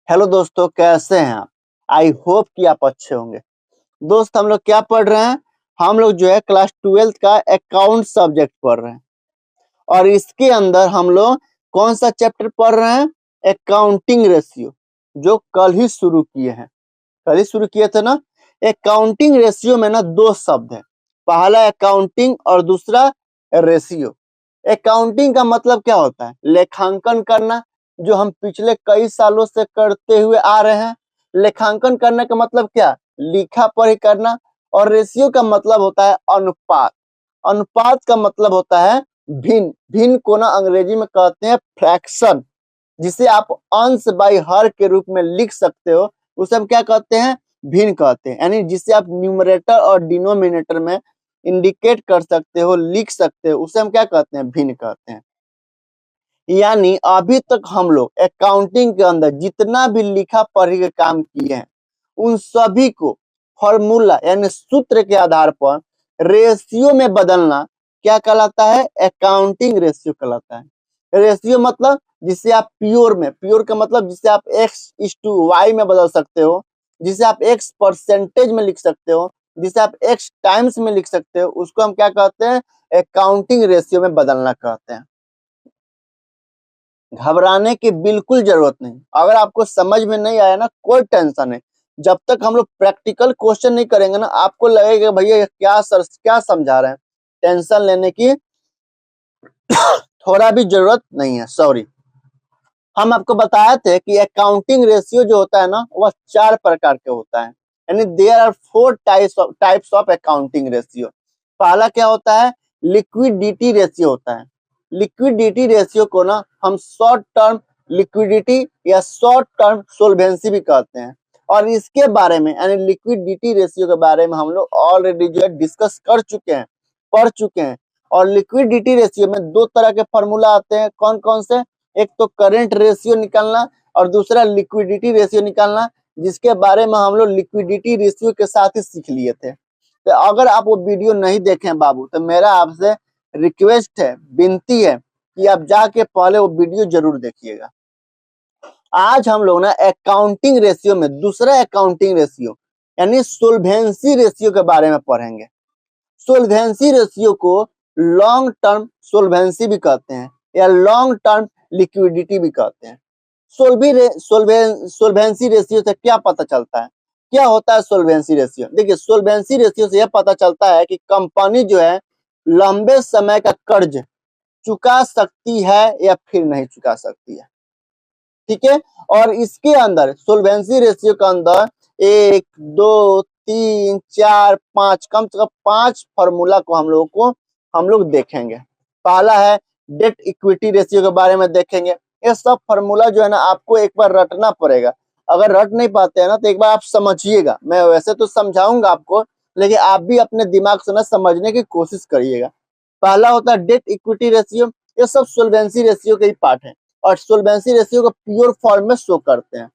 Hello दोस्तों, कैसे हैं आप। आई होप कि आप अच्छे होंगे। दोस्त, हम लोग क्या पढ़ रहे हैं। हम लोग जो है क्लास 12th का अकाउंट सब्जेक्ट पढ़ रहे हैं। और इसके अंदर हम लोग कौन सा चैप्टर पढ़ रहे हैं? अकाउंटिंग रेशियो, जो कल ही शुरू किए हैं। कल ही शुरू किए थे ना। अकाउंटिंग रेशियो में ना दो शब्द है, पहला अकाउंटिंग और दूसरा रेशियो। अकाउंटिंग का मतलब क्या होता है? लेखांकन करना, जो हम पिछले कई सालों से करते हुए आ रहे हैं। लेखांकन करने का मतलब क्या? लिखा पढ़ी करना। और रेशियो का मतलब होता है अनुपात। अनुपात का मतलब होता है भिन्न। भिन्न को ना अंग्रेजी में कहते हैं फ्रैक्शन, जिसे आप अंश बाई हर के रूप में लिख सकते हो। उसे हम क्या कहते हैं? भिन्न कहते हैं। यानी जिसे आप न्यूमरेटर और डिनोमिनेटर में इंडिकेट कर सकते हो, लिख सकते हो, उसे हम क्या कहते हैं? भिन्न कहते हैं। यानी अभी तक हम लोग अकाउंटिंग के अंदर जितना भी लिखा पढ़ी के काम किए हैं, उन सभी को फॉर्मूला यानी सूत्र के आधार पर रेशियो में बदलना क्या कहलाता है? अकाउंटिंग रेशियो कहलाता है। रेशियो मतलब जिसे आप प्योर का मतलब जिसे आप x/y में बदल सकते हो, जिसे आप x परसेंटेज में लिख सकते हो, जिसे आप x टाइम्स में लिख सकते हो, उसको हम क्या कहते हैं? अकाउंटिंग रेशियो में बदलना कहते हैं। घबराने की बिल्कुल जरूरत नहीं। अगर आपको समझ में नहीं आया ना, कोई टेंशन नहीं। जब तक हम लोग प्रैक्टिकल क्वेश्चन नहीं करेंगे ना, आपको लगेगा भैया ये क्या सर क्या समझा रहे हैं। टेंशन लेने की थोड़ा भी जरूरत नहीं है। सॉरी, हम आपको बताए थे कि अकाउंटिंग रेशियो जो होता है ना, वह 4 प्रकार के होता है। यानी there are 4 types of accounting ratio. पहला क्या होता है? लिक्विडिटी रेशियो होता है। लिक्विडिटी रेशियो को ना हम शॉर्ट टर्म लिक्विडिटी या शॉर्ट टर्म सोल्वेंसी भी कहते हैं। और इसके बारे में यानी लिक्विडिटी रेशियो के बारे में हम लोग ऑलरेडी जो है डिस्कस कर चुके हैं, पढ़ चुके हैं। और लिक्विडिटी रेशियो में दो तरह के फॉर्मूला आते हैं। कौन कौन से? एक तो करंट रेशियो निकालना और दूसरा लिक्विडिटी रेशियो निकालना, जिसके बारे में हम लोग लिक्विडिटी रेशियो के साथ ही सीख लिए थे। तो अगर आप वो वीडियो नहीं देखे हैं बाबू, तो मेरा आपसे रिक्वेस्ट है, विनती है कि आप जाके पहले वो वीडियो जरूर देखिएगा। आज हम लोग ना अकाउंटिंग रेशियो में दूसरा अकाउंटिंग रेशियो यानी सोल्वेंसी रेशियो के बारे में पढ़ेंगे। सोल्वेंसी रेशियो को लॉन्ग टर्म सोल्वेंसी भी कहते हैं या लॉन्ग टर्म लिक्विडिटी भी कहते हैं। सोल्वेंसी रेशियो से क्या पता चलता है? क्या होता है सोल्वेंसी रेशियो? देखिए, सोल्वेंसी रेशियो से यह पता चलता है कि कंपनी जो है लंबे समय का कर्ज चुका सकती है या फिर नहीं चुका सकती है। ठीक है। और इसके अंदर सोल्वेंसी रेशियो के अंदर 1, 2, 3, 4, 5 कम से कम 5 फॉर्मूला को हम लोग देखेंगे। पहला है डेट इक्विटी रेशियो के बारे में देखेंगे। ये सब फॉर्मूला जो है ना, आपको एक बार रटना पड़ेगा। अगर रट नहीं पाते हैं ना, तो एक बार आप समझिएगा। मैं वैसे तो समझाऊंगा आपको, लेकिन आप भी अपने दिमाग से ना समझने की कोशिश करिएगा। पहला होता है डेट इक्विटी रेशियो। ये सब सोल्वेंसी रेशियो के ही पार्ट है और सोल्वेंसी रेशियो को प्योर फॉर्म में शो करते हैं।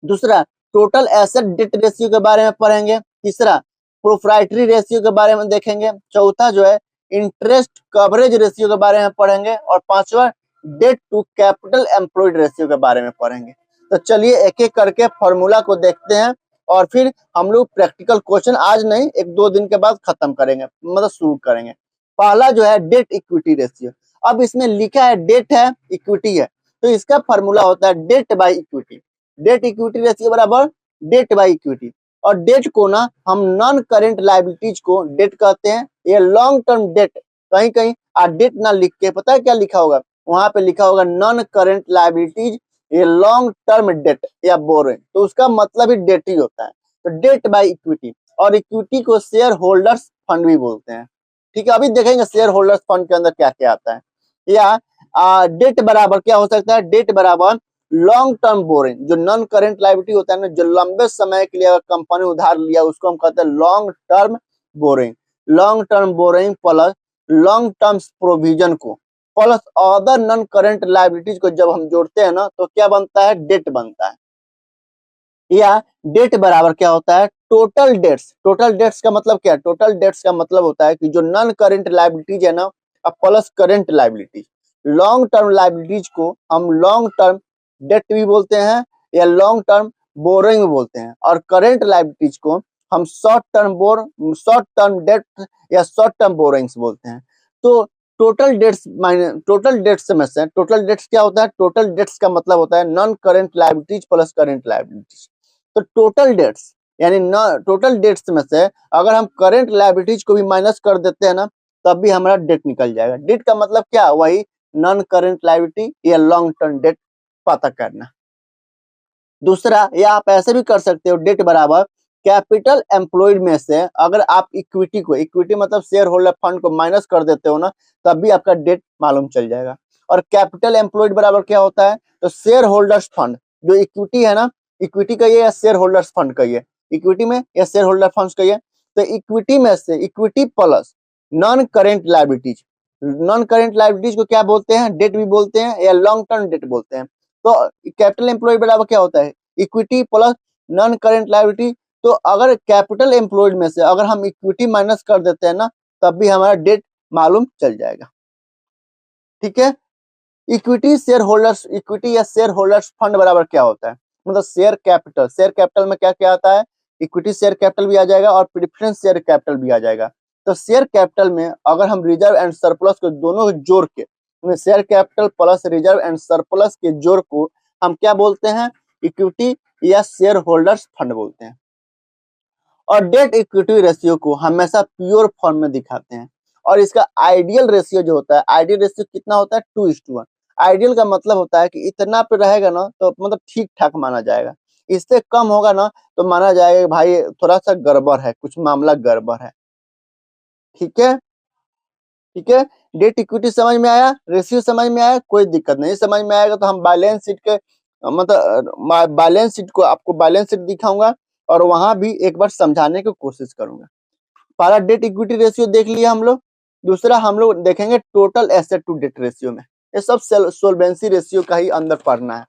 दूसरा, टोटल एसेट डेट रेशियो के बारे में पढ़ेंगे। तीसरा, प्रोप्राइटरी रेशियो के बारे में देखेंगे। चौथा जो है इंटरेस्ट कवरेज रेशियो के बारे में पढ़ेंगे। और पांचवा, debt to capital employed ratio के बारे में पढ़ेंगे। तो चलिए एक एक करके फॉर्मूला को देखते हैं और फिर हम लोग प्रैक्टिकल क्वेश्चन आज नहीं, 1-2 दिन के बाद खत्म करेंगे, मतलब शुरू करेंगे। पहला जो है डेट इक्विटी रेशियो। अब इसमें लिखा है डेट है, इक्विटी है, तो इसका फॉर्मूला होता है debt by equity. Debt equity ratio बराबर डेट बाई इक्विटी। और डेट को ना हम नॉन करेंट लायबिलिटीज को डेट कहते हैं। ये लॉन्ग टर्म डेट, कहीं कहीं आप डेट ना लिख के पता है क्या लिखा होगा? वहां पे लिखा होगा नॉन करेंट लायबिलिटीज, ये लॉन्ग टर्म डेट या बोरोइंग, तो उसका मतलब ही डेट ही होता है। तो डेट बाई इक्विटी। और इक्विटी को शेयर होल्डर्स फंड भी बोलते हैं। ठीक है, अभी देखेंगे शेयर होल्डर्स फंड के अंदर क्या क्या आता है। या डेट बराबर क्या हो सकता है? डेट बराबर लॉन्ग टर्म बोरिंग, जो नॉन करेंट लायबिलिटी होता है ना, जो लंबे समय के लिए अगर कंपनी उधार लिया, उसको हम कहते हैं long term borrowing. Long term borrowing plus long term provision को plus other non current liabilities को जब हम जोड़ते हैं ना, तो क्या बनता है? डेट बनता है। या डेट बराबर क्या होता है? Total debts. टोटल डेट्स का मतलब क्या है? टोटल डेट्स का मतलब होता है कि जो नॉन करेंट लायबिलिटीज है ना, plus current liabilities. Long term liabilities को हम लॉन्ग टर्म डेट भी बोलते हैं या लॉन्ग टर्म बोरोइंग बोलते हैं, और करंट लायबिलिटीज को हम शॉर्ट टर्म डेट या शॉर्ट टर्म बोरोइंग्स बोलते हैं। तो टोटल डेट्स में से टोटल डेट्स क्या होता है? टोटल डेट्स का मतलब होता है non current liabilities plus current liabilities. तो टोटल डेट्स यानी टोटल डेट्स में से अगर हम करंट लायबिलिटीज को भी माइनस कर देते हैं ना, तब भी हमारा डेट निकल जाएगा। डेट का मतलब क्या? वही नॉन करंट लायबिलिटी या लॉन्ग टर्म डेट पता करना। दूसरा, या आप ऐसे भी कर सकते हो, डेट बराबर कैपिटल एम्प्लॉयड में से अगर आप इक्विटी मतलब शेयर होल्डर फंड को माइनस कर देते हो ना, तब भी आपका डेट मालूम चल जाएगा। और कैपिटल एम्प्लॉयड बराबर क्या होता है? तो शेयर होल्डर्स फंड, जो इक्विटी है ना, इक्विटी का ये या शेयर होल्डर्स फंड का ये, इक्विटी में या शेयर होल्डर फंड का ये, तो इक्विटी में से equity plus non current liabilities, non current liabilities को क्या बोलते हैं? डेट भी बोलते हैं या लॉन्ग टर्म डेट बोलते हैं। तो कैपिटल एम्प्लॉयड बराबर क्या होता है? Equity plus non current liability. तो अगर कैपिटल एम्प्लॉयड में से अगर हम इक्विटी माइनस कर देते हैं ना, तब भी हमारा डेट मालूम चल जाएगा। ठीक है। इक्विटी या शेयर होल्डर्स फंड बराबर क्या होता है? मतलब शेयर कैपिटल में क्या क्या आता है? इक्विटी शेयर कैपिटल भी आ जाएगा और प्रेफरेंस शेयर कैपिटल भी आ जाएगा। तो शेयर कैपिटल में अगर हम रिजर्व एंड सरप्लस को दोनों जोड़ के, share capital plus reserve and surplus के जोड़ को हम क्या बोलते हैं? इक्विटी या शेयर होल्डर्स फंड बोलते हैं। और डेट इक्विटी रेशियो को हमेशा प्योर फॉर्म में दिखाते हैं, और इसका आइडियल रेशियो जो होता है, आइडियल रेशियो कितना होता है? 2:1। आइडियल का मतलब होता है कि इतना पे रहेगा ना तो मतलब ठीक ठाक माना जाएगा, इससे कम होगा ना तो माना जाएगा भाई थोड़ा सा गड़बड़ है, कुछ मामला गड़बड़ है। ठीक है, ठीक है। डेट इक्विटी समझ में आया, रेशियो समझ में आया, कोई दिक्कत नहीं। समझ में आएगा तो हम बैलेंस शीट के मतलब बैलेंस शीट को आपको बैलेंस शीट दिखाऊंगा और वहां भी एक बार समझाने की कोशिश करूंगा। पहला डेट इक्विटी रेशियो देख लिया हम लोग। दूसरा हम लोग देखेंगे total asset to debt ratio में। ये सब सोल्वेंसी रेशियो का ही अंदर पढ़ना है।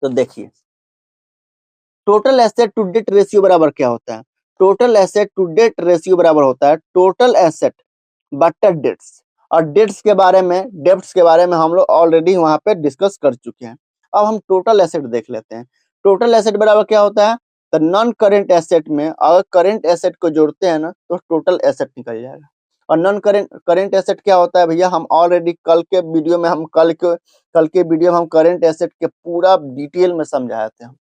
तो देखिए, total asset to debt ratio बराबर क्या होता है? Total asset to debt ratio बराबर होता है टोटल एसेट बट्टर डेट्स। और डेट्स के बारे में हम लोग ऑलरेडी वहां पे डिस्कस कर चुके हैं। अब हम टोटल एसेट देख लेते हैं। टोटल एसेट बराबर क्या होता है? तो नॉन करेंट एसेट में अगर करेंट एसेट को जोड़ते हैं ना तो टोटल एसेट निकल जाएगा। और नॉन करेंट एसेट क्या होता है भैया? हम ऑलरेडी कल के वीडियो में हम करेंट एसेट के पूरा डिटेल में समझाए थे हम।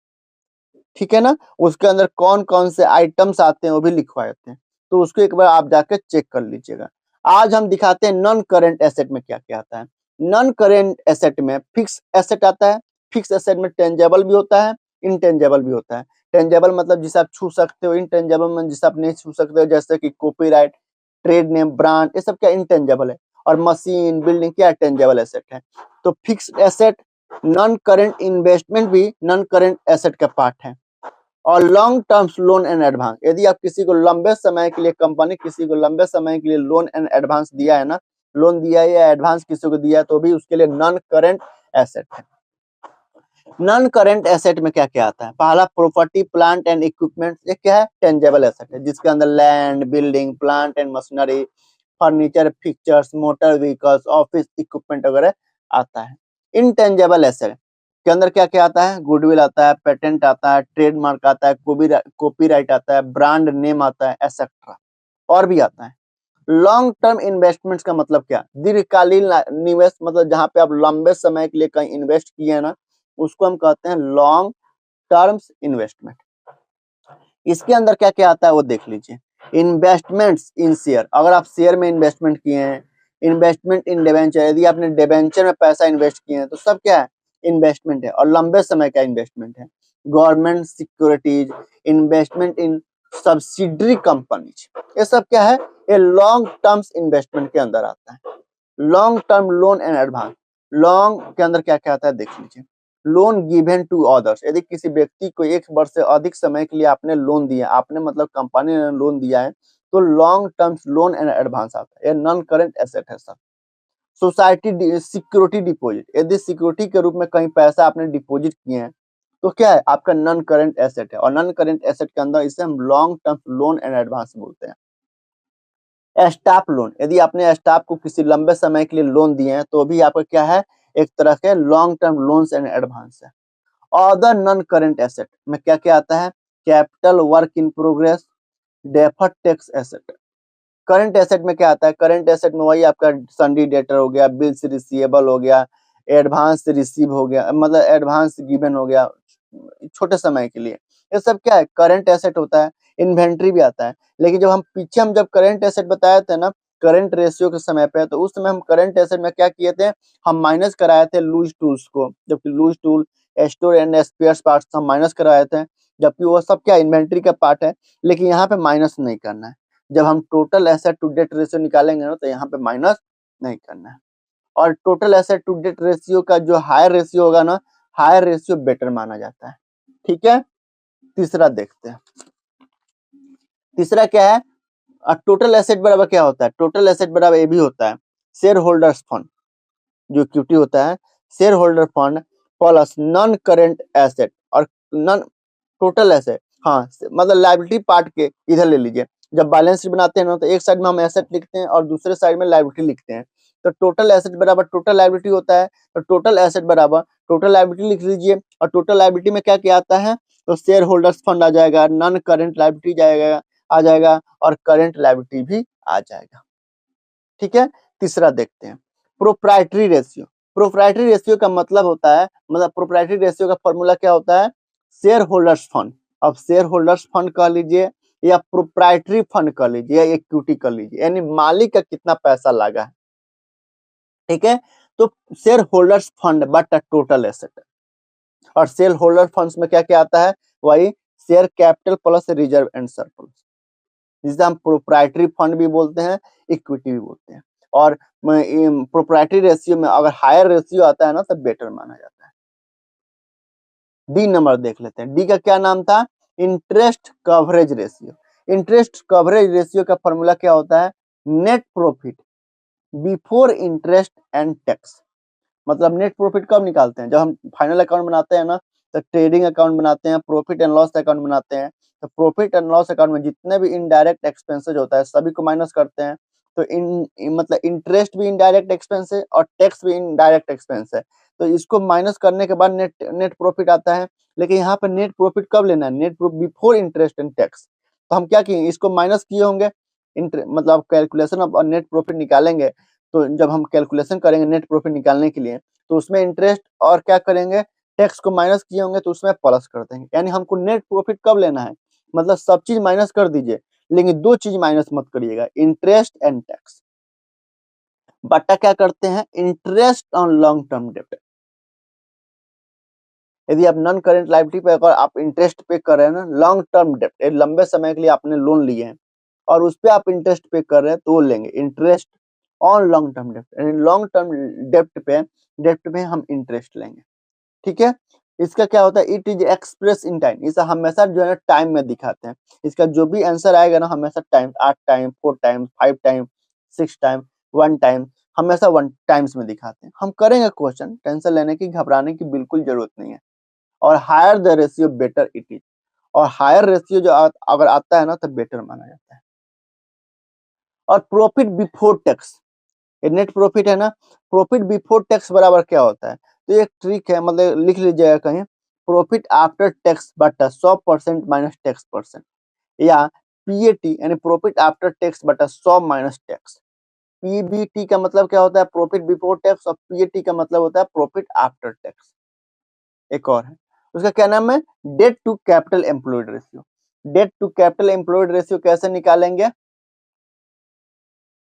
ठीक है ना, उसके अंदर कौन कौन से आइटम्स आते हैं वो भी लिखवाए थे, तो उसको एक बार आप जाकर चेक कर लीजिएगा। आज हम दिखाते हैं नॉन करेंट एसेट में क्या क्या आता है। नॉन करेंट एसेट में फिक्स एसेट आता है। फिक्स एसेट में टेंजेबल भी होता है, इनटेंजेबल भी होता है। टेंजेबल मतलब जिसे आप छू सकते हो, इनटेंजेबल में जिसे आप नहीं छू सकते हो, जैसे कि कॉपीराइट, ट्रेड नेम, ब्रांड, ये सब क्या इनटेंजेबल है। और मशीन, बिल्डिंग क्या टेंजेबल एसेट है। तो fix asset, non current investment भी नॉन करेंट एसेट का पार्ट है। और long terms loan and advance, यदि आप किसी को लंबे समय के लिए, कंपनी किसी को लंबे समय के लिए लोन एंड एडवांस दिया है ना, लोन दिया है या एडवांस किसी को दिया है, तो भी उसके लिए नॉन करेंट एसेट है। नॉन करेंट एसेट में क्या क्या आता है? पहला प्रॉपर्टी, प्लांट एंड इक्विपमेंट, ये क्या है? टेंजेबल एसेट है, जिसके अंदर land, building, plant and machinery, furniture, fixtures, motor vehicles, office equipment वगैरह आता है। इनटेंजेबल एसेट के अंदर क्या क्या आता है? गुडविल आता है, पेटेंट आता है, ट्रेडमार्क आता है, कॉपीराइट आता है, ब्रांड नेम आता है, एसेट्रा, और भी आता है। लॉन्ग टर्म इन्वेस्टमेंट्स का मतलब क्या? दीर्घकालीन निवेश, मतलब जहां पे आप लंबे समय के लिए कहीं इन्वेस्ट किए हैं ना, उसको हम कहते हैं लॉन्ग टर्म्स इन्वेस्टमेंट। इसके अंदर क्या क्या आता है वो देख लीजिए। इन्वेस्टमेंट्स इन शेयर, अगर आप शेयर में इन्वेस्टमेंट किए हैं। इन्वेस्टमेंट इन डिबेंचर, यदि आपने डिबेंचर में पैसा इन्वेस्ट किए हैं तो सब क्या है? इन्वेस्टमेंट है, और लंबे समय का इन्वेस्टमेंट है। गवर्नमेंट सिक्योरिटीज, इन्वेस्टमेंट इन सब्सिडरी कंपनीज, ये सब क्या है? ये लॉन्ग टर्म्स इन्वेस्टमेंट के अंदर आता है। Long term loan and advance, long के अंदर क्या क्या आता है देख लीजिए। लोन गिवन टू अदर्स, यदि किसी व्यक्ति को 1 वर्ष से अधिक समय के लिए आपने लोन दिया, आपने मतलब कंपनी ने लोन दिया है, तो long terms loan and advance आता है। ये नॉन करंट एसेट है सब। सोसाइटी सिक्योरिटी डिपॉजिट, यदि सिक्योरिटी के रूप में कहीं पैसा आपने डिपॉजिट किए हैं तो क्या है? आपका नॉन करंट एसेट है। और नॉन करंट एसेट के अंदर इसे हम long term loan and advance बोलते हैं। स्टाफ लोन, यदि आपने स्टाफ को किसी लंबे समय के लिए लोन दिए हैं तो भी आपका क्या है? एक तरह के long term loans and advance है। अदर नॉन करेंट एसेट में क्या क्या आता है? Capital, work in progress, deferred tax asset. Current asset में क्या आता है? करंट एसेट में वही आपका सन्डी डेटर हो गया, बिल्स रिसीवेबल हो गया, एडवांस रिसीव हो गया, मतलब एडवांस गिवन हो गया छोटे समय के लिए, ये सब क्या है? करंट एसेट होता है। इन्वेंट्री भी आता है। लेकिन जब हम पीछे हम जब करंट एसेट बताए थे ना करंट रेशियो के समय पे, तो उस समय हम करंट एसेट में क्या किए थे? हम माइनस कराए थे लूज टूल्स को, जबकि loose tool, store and spare parts हम माइनस कराए थे, जबकि वो सब क्या इन्वेंट्री का पार्ट है। लेकिन यहाँ पे माइनस नहीं करना है। जब हम total asset to debt ratio निकालेंगे ना तो यहाँ पे माइनस नहीं करना है। और total asset to debt ratio का जो हायर रेशियो होगा ना, हायर रेशियो बेटर माना जाता है। ठीक है, तीसरा देखते हैं। तीसरा क्या है? टोटल एसेट बराबर क्या होता है? टोटल एसेट बराबर ये भी होता है शेयर होल्डर्स फंड, जो इक्विटी होता है, share holder fund plus non current asset और नॉन टोटल एसेट। हाँ, मतलब लायबिलिटी पार्ट के इधर ले लीजिए। जब बैलेंस शीट बनाते हैं ना तो एक साइड में हम एसेट लिखते हैं और दूसरे साइड में लायबिलिटी लिखते हैं। तो टोटल एसेट बराबर टोटल लायबिलिटी होता है, तो टोटल एसेट बराबर टोटल लायबिलिटी लिख लीजिए। और टोटल लायबिलिटी में क्या क्या आता है? तो शेयर होल्डर्स फंड आ जाएगा, नॉन करेंट लायबिलिटी आ जाएगा और करेंट लायबिलिटी भी आ जाएगा। ठीक है, तीसरा देखते हैं प्रोप्राइटरी रेशियो। प्रोप्राइटरी रेशियो का मतलब होता है, मतलब प्रोप्राइटरी रेशियो का फॉर्मूला क्या होता है? Share holders fund. अब शेयर होल्डर्स फंड कह लीजिए या प्रोप्राइटरी फंड कह लीजिए या इक्विटी कह लीजिए, यानी मालिक का कितना पैसा लगा है। ठीक है, तो share holders fund but total asset. और शेयर होल्डर फंड्स में क्या क्या आता है? वही share capital plus reserve and surplus, जिसे हम प्रोप्राइटरी फंड भी बोलते हैं, इक्विटी भी बोलते हैं। और प्रोप्राइटरी रेशियो में अगर हायर रेशियो आता है ना तो बेटर माना जाता है। डी नंबर देख लेते हैं। डी का क्या नाम था? Interest coverage ratio. Interest coverage ratio का फॉर्मूला क्या होता है? Net profit before interest and tax. मतलब नेट प्रॉफिट कब निकालते हैं? जब हम फाइनल अकाउंट बनाते हैं ना, तो ट्रेडिंग अकाउंट बनाते हैं, प्रॉफिट एंड लॉस अकाउंट बनाते हैं। तो प्रॉफिट एंड लॉस अकाउंट में जितने भी इनडायरेक्ट एक्सपेंसेस होता है सभी को माइनस करते हैं। तो मतलब इंटरेस्ट भी इनडायरेक्ट एक्सपेंस है और टैक्स भी इनडायरेक्ट एक्सपेंस है। तो इसको माइनस करने के बाद नेट प्रॉफिट आता है। लेकिन यहाँ पर नेट प्रॉफिट कब लेना है? Net before interest and tax. तो हम क्या किए? इसको माइनस किए होंगे, मतलब कैलकुलेशन ऑफ नेट प्रॉफिट निकालेंगे। तो जब हम कैलकुलेशन करेंगे नेट प्रॉफिट निकालने के लिए, तो उसमें इंटरेस्ट और क्या करेंगे? टैक्स को माइनस किए होंगे तो उसमें प्लस कर देंगे। यानी हमको नेट प्रॉफिट कब लेना है? मतलब सब चीज माइनस कर दीजिए, लेकिन दो चीज माइनस मत करिएगा, इंटरेस्ट एंड टैक्स। बट्टा क्या करते हैं? Interest on long term date. यदि आप नॉन करेंट लायबिलिटी पे अगर आप इंटरेस्ट पे कर रहे हैं ना, लॉन्ग टर्म डेट, लंबे समय के लिए आपने लोन लिए हैं और उस पर आप इंटरेस्ट पे कर रहे हैं, तो वो लेंगे interest on long term date. Long term date पे हम इंटरेस्ट लेंगे। ठीक है, इसका क्या होता है? It is express in time. इसे हमेशा जो है ना टाइम में दिखाते हैं। इसका जो भी आंसर आएगा ना हमेशा time, 8 time, 4 time, 5 time, 6 time, 1 time, हमेशा 1 टाइम्स में दिखाते हैं। हम करेंगे क्वेश्चन, टेंशन लेने की घबराने की बिल्कुल जरूरत नहीं है। और higher the ratio better it is. और हायर रेशियो जो अगर आता है ना तो बेटर माना जाता है। और profit before tax, net profit है ना, प्रॉफिट बिफोर टैक्स बराबर क्या होता है? तो एक ट्रिक है, मतलब लिख लीजिएगा कहीं, प्रॉफिट आफ्टर टैक्स बटा 100% माइनस टैक्स परसेंट, या पीएटी यानी प्रॉफिट आफ्टर टैक्स बटा 100 माइनस टैक्स। पीबीटी का मतलब क्या होता है? Profit before tax. और पीएटी का मतलब होता है प्रॉफिट आफ्टर टैक्स। एक और है, उसका क्या नाम है? Debt to capital employed ratio. Debt to capital employed ratio कैसे निकालेंगे?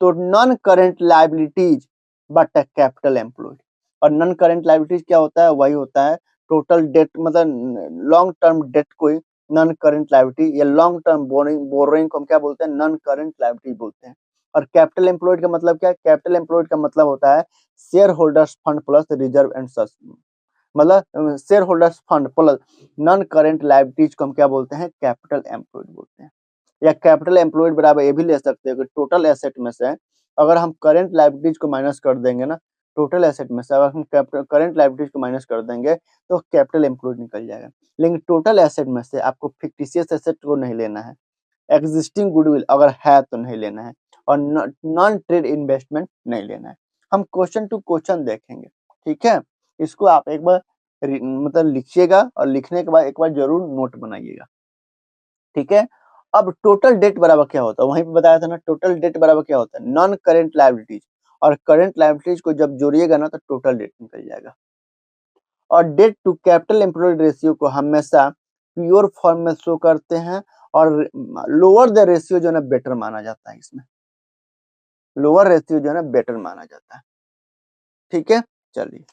तो नॉन करेंट लायबिलिटीज बट कैपिटल एम्प्लॉयड। और नॉन करेंट लायबिलिटीज क्या होता है? वही होता है टोटल डेट, मतलब लॉन्ग टर्म डेट को नॉन करेंट लायबिलिटी या लॉन्ग टर्म बोरोइंग को हम क्या बोलते हैं? नॉन करेंट लायबिलिटी बोलते हैं। और कैपिटल एम्प्लॉयड का मतलब क्या है? कैपिटल एम्प्लॉयड का मतलब होता है share holders fund plus reserve and such, मतलब share holders fund plus non current liabilities को हम क्या बोलते हैं? कैपिटल एम्प्लॉयड बोलते हैं। या कैपिटल एम्प्लॉयड बराबर ये भी ले सकते हैं कि टोटल एसेट में से अगर हम करेंट लायबिलिटीज को माइनस कर देंगे ना, टोटल एसेट में से अगर हम करेंट लायबिलिटीज को माइनस कर देंगे तो कैपिटल एम्प्लॉयड निकल जाएगा। लेकिन टोटल एसेट में से आपको फिक्टिशियस एसेट को नहीं लेना है, एग्जिस्टिंग गुडविल अगर है तो नहीं लेना है, और नॉन ट्रेड इन्वेस्टमेंट नहीं लेना है। हम क्वेश्चन टू क्वेश्चन देखेंगे। ठीक है, इसको आप एक बार मतलब लिखिएगा और लिखने के बाद एक बार जरूर नोट बनाइएगा, ठीक है। अब टोटल डेट बराबर क्या होता है, वहीं पे बताया था ना, टोटल डेट बराबर क्या होता है, नॉन करेंट लायबिलिटीज, और करेंट लायबिलिटीज को जब जोड़िएगा ना तो टोटल डेट निकल जाएगा। और debt to capital employed ratio को हमेशा प्योर फॉर्म में शो करते हैं, और लोअर द रेशियो जो है ना बेटर माना जाता है, इसमें लोअर रेशियो जो है ना बेटर माना जाता है, ठीक है। चलिए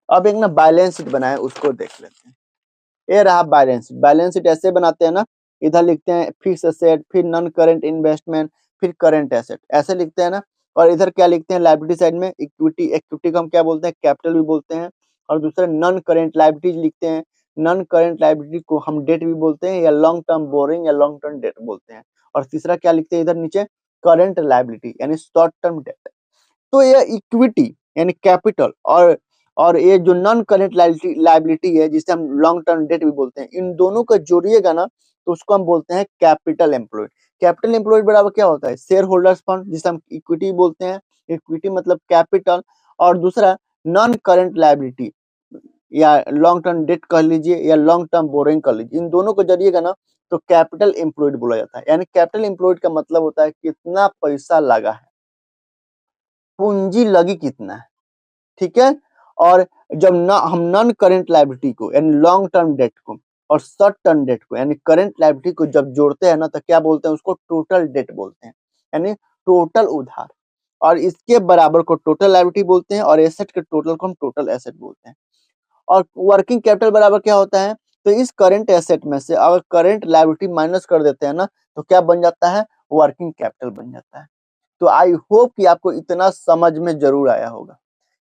अब एक ना बैलेंस शीट बनाए उसको देख लेते हैं। ये रहा बैलेंस शीट। बैलेंस शीट ऐसे बनाते हैं ना, इधर लिखते हैं फिक्स एसेट, फिर नॉन करेंट इन्वेस्टमेंट, फिर करेंट एसेट, ऐसे लिखते हैं ना। और इधर क्या लिखते हैं, लायबिलिटी साइड में इक्विटी, इक्विटी को हम क्या बोलते हैं, कैपिटल भी बोलते हैं। और दूसरा नॉन करेंट लायबिलिटीज लिखते हैं, नॉन करेंट लायबिलिटी को हम डेट भी बोलते हैं, या लॉन्ग टर्म बोरिंग या लॉन्ग टर्म डेट बोलते हैं। और तीसरा क्या लिखते हैं इधर नीचे, करेंट लायबिलिटी यानी शॉर्ट टर्म डेट। तो ये इक्विटी यानी कैपिटल और ये जो नॉन करेंट लायबिलिटी है जिसे हम लॉन्ग टर्म डेट भी बोलते हैं, इन दोनों को जोड़िएगा ना तो उसको हम बोलते हैं कैपिटल एम्प्लॉयड। कैपिटल एम्प्लॉयड बराबर क्या होता है, शेयर होल्डर्स फंड जिसे हम इक्विटी बोलते हैं, इक्विटी मतलब कैपिटल। और दूसरा नॉन करेंट लायबिलिटी या लॉन्ग टर्म डेट कह लीजिए या लॉन्ग टर्म बोरिंग कर लीजिए, इन दोनों को जोड़िएगा ना तो कैपिटल एम्प्लॉयड बोला जाता है। यानी कैपिटल एम्प्लॉयड का मतलब होता है कितना पैसा लगा है, पूंजी लगी कितना है, ठीक है। और जब ना हम नॉन करेंट लायबिलिटी को यानी लॉन्ग टर्म डेट को और शॉर्ट टर्म डेट को यानी करेंट लायबिलिटी को जब जोड़ते हैं ना तो क्या बोलते हैं, उसको टोटल डेट बोलते हैं, यानी टोटल उधार। और इसके बराबर को टोटल लायबिलिटी बोलते हैं, और एसेट के टोटल को हम टोटल एसेट बोलते हैं। और वर्किंग कैपिटल बराबर क्या होता है, तो इस करंट एसेट में से अगर करंट लायबिलिटी माइनस कर देते हैं ना तो क्या बन जाता है, वर्किंग कैपिटल बन जाता है। तो आई होप कि आपको इतना समझ में जरूर आया होगा।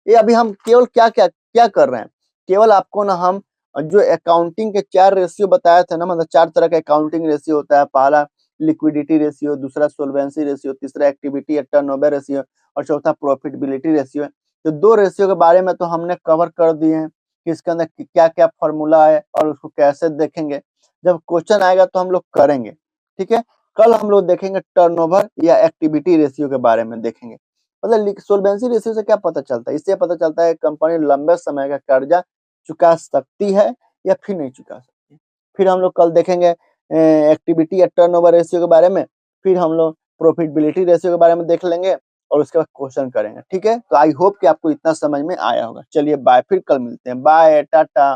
ये अभी हम केवल क्या क्या क्या कर रहे हैं, केवल आपको ना हम जो अकाउंटिंग के 4 रेशियो बताया था ना, मतलब 4 तरह का अकाउंटिंग रेशियो होता है। पहला लिक्विडिटी रेशियो, दूसरा सोल्वेंसी रेशियो, तीसरा एक्टिविटी या टर्नओवर रेशियो, और चौथा प्रॉफिटेबिलिटी रेशियो है। तो 2 रेशियो के बारे में तो हमने कवर कर दिए हैं कि इसके अंदर क्या क्या फॉर्मूला है और उसको कैसे देखेंगे। जब क्वेश्चन आएगा तो हम लोग करेंगे, ठीक है। कल हम लोग देखेंगे टर्नओवर या एक्टिविटी रेशियो के बारे में देखेंगे। मतलब सोल्वेंसी रेशियो से क्या पता चलता है, इससे पता चलता है कंपनी लंबे समय का कर्जा चुका सकती है या फिर नहीं चुका सकती। फिर हम लोग कल देखेंगे एक्टिविटी या टर्नओवर रेशियो के बारे में, फिर हम लोग प्रॉफिटेबिलिटी रेशियो के बारे में देख लेंगे और उसके बाद क्वेश्चन करेंगे, ठीक है। तो आई होप कि आपको इतना समझ में आया होगा। चलिए बाय, फिर कल मिलते हैं, बाय, टाटा।